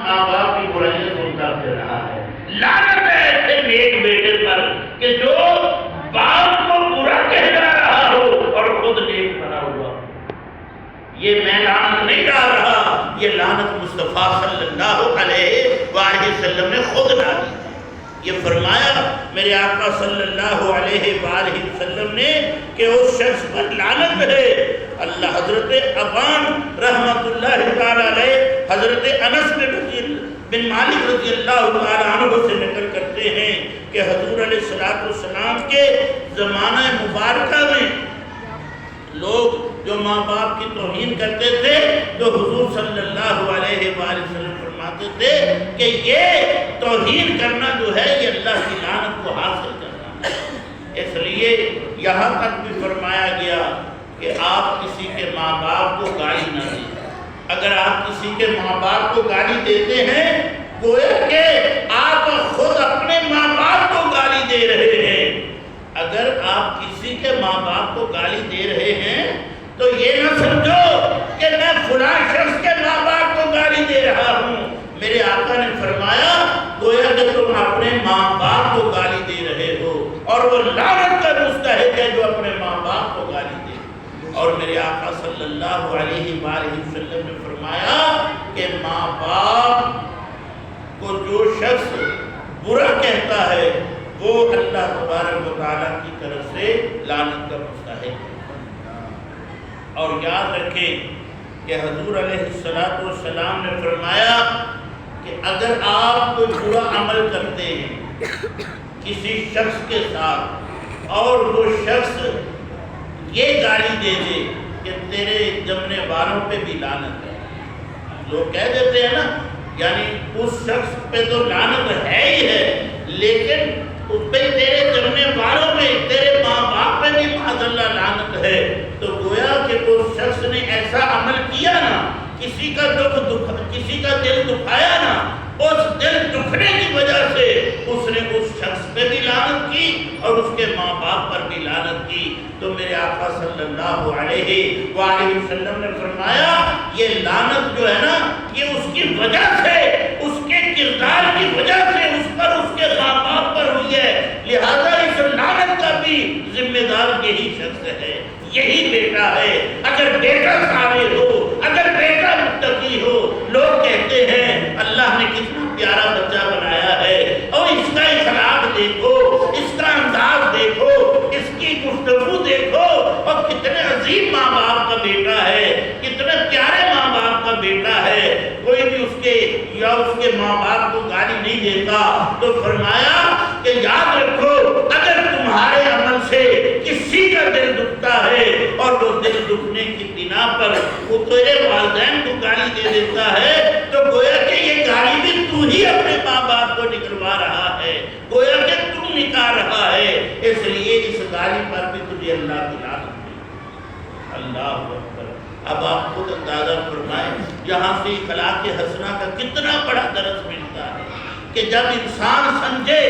ماں باپ کی برائیاں سنتا پھر رہا ہے۔ لعنت ہے ایسے نیک بیٹے پر کہ جو باپ کو برا کہہ رہا ہو اور خود نیک بنا ہوا۔ یہ میں لعنت نہیں ڈال رہا، یہ لعنت مصطفیٰ صلی اللہ علیہ وآلہ وسلم نے خود ڈالی۔ یہ فرمایا میرے آقا صلی اللہ علیہ وآلہ وسلم نے کہ اس شخص پر لعنت ہے۔ اللہ حضرت ابان رحمت اللہ تعالی علیہ حضرت انس بن مالک رضی اللہ تعالی عنہ سے نقل کرتے ہیں کہ حضور علیہ السلام کے زمانہ مبارکہ میں لوگ جو ماں باپ کی توہین کرتے تھے تو حضور صلی اللہ علیہ وآلہ وسلم فرماتے تھے کہ یہ توہین کرنا جو ہے یہ اللہ کی لعنت کو حاصل کرنا ہے۔ اس لیے یہاں تک بھی فرمایا گیا کہ آپ کسی کے ماں باپ کو گالی نہ دیں۔ اگر آپ کسی کے ماں باپ کو گالی دیتے ہیں گویا کہ آپ خود اپنے ماں باپ کو گالی دے رہے ہیں۔ اگر آپ کسی کے ماں باپ کو گالی دے رہے ہیں تو یہ نہ سمجھو کہ میں فلاں شخص کے ماں باپ کو گالی دے رہا ہوں۔ میرے آقا نے فرمایا گویا کہ تم اپنے ماں باپ کو گالی دے رہے ہو اور وہ لعنت کا مستحق ہے جو اپنے ماں باپ کو گالی دے۔ اور میرے آقا صلی اللہ علیہ وآلہ وسلم نے فرمایا کہ ماں باپ کو جو شخص برا کہتا ہے وہ اللہ تبارک و تعالیٰ کی طرف سے لعنت کا مستحق ہے۔ اور یاد رکھیں کہ حضور علیہ السلام نے فرمایا کہ اگر آپ کوئی برا عمل کرتے ہیں کسی شخص کے ساتھ اور وہ شخص یہ گالی دے دے کہ تیرے جمنے والوں پہ بھی لعنت ہے، لوگ کہہ دیتے ہیں نا یعنی اس شخص پہ تو لعنت ہے ہی ہے لیکن اس پہ تیرے جمنے والوں پہ تیرے ماں باپ پہ بھی معاذ اللہ لعنت ہے، تو گویا کہ اس شخص نے ایسا عمل کیا نا کسی کا دل دکھایا نا، اس دل دکھنے کی وجہ سے اس نے اس شخص پہ بھی لعنت کی اور اس کے ماں باپ پر بھی لعنت کی۔ تو میرے آقا صلی اللہ علیہ وآلہ وسلم نے فرمایا یہ لعنت جو ہے نا یہ اس کی وجہ سے اس کے کردار کی وجہ سے اس پر اس کے ماں باپ پر ہوئی ہے، لہذا اس لعنت کا بھی ذمہ دار یہی شخص ہے، یہی بیٹا ہے۔ اگر بیٹا صابر ہو، اگر بیٹا متقی ہو، لوگ کہتے ہیں اللہ نے کتنا پیارا بچہ بنایا ہے اور اس کا اخلاق دیکھو، اس کا انداز دیکھو، اس کی گفتگو دیکھو اور کتنے عظیم ماں باپ کا بیٹا ہے، کتنے پیارے ماں باپ کا بیٹا ہے، کوئی بھی اس کے یا اس کے ماں باپ کو گالی نہیں دیتا۔ تو فرمایا کہ یاد رکھو اگر تمہارے عمل سے کسی کا دل دکھتا ہے اور وہ دل دکھنے کی بنا پر وہ تیرے والدین کو گالی دے دیتا ہے تو گویا کہ یہ گالی بھی تو ہی اپنے ماں باپ کو نکلوا رہا ہے، گویا کہ تم نکال رہا ہے، اس لیے اس گالی پر بھی تجھے اللہ کی لعنت ہے۔ اللہ اکبر۔ اب آپ خود اندازہ فرمائیں یہاں سے اخلاق حسنہ کا کتنا بڑا درس ملتا ہے کہ جب انسان سمجھے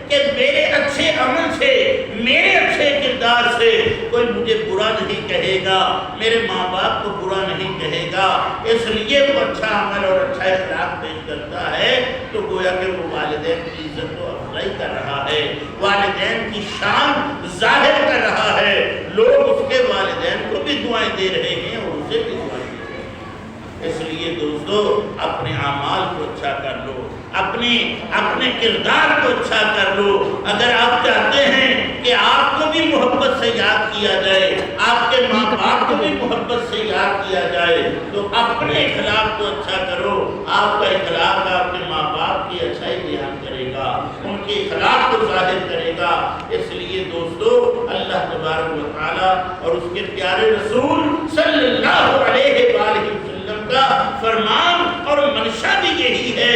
کہ میرے اچھے عمل سے میرے اچھے کردار سے کوئی مجھے برا نہیں کہے گا، میرے ماں باپ کو برا نہیں کہے گا، اس لیے وہ اچھا عمل اور اچھا اخلاق پیش کرتا ہے تو گویا کہ وہ والدین کی عزت و افضائی کر رہا ہے، والدین کی شان ظاہر کر رہا ہے، لوگ اس کے والدین کو بھی دعائیں دے رہے ہیں اور اسے بھی دعائیں دے رہے ہیں۔ اس لیے دوستو اپنے اعمال کو اچھا کر لو، اپنے کردار کو اچھا کر لو۔ اگر آپ چاہتے ہیں کہ آپ کو بھی محبت سے یاد کیا جائے، آپ کے ماں باپ کو بھی محبت سے یاد کیا جائے تو اپنے اخلاق کو اچھا کرو۔ آپ کا اخلاق آپ کے ماں باپ کی اچھائی بیان کرے گا، ان کے اخلاق کو ظاہر کرے گا۔ اس لیے دوستو اللہ تبارک و تعالیٰ اور اس کے پیارے رسول صلی اللہ علیہ وآلہ وسلم کا فرمان اور منشا بھی یہی ہے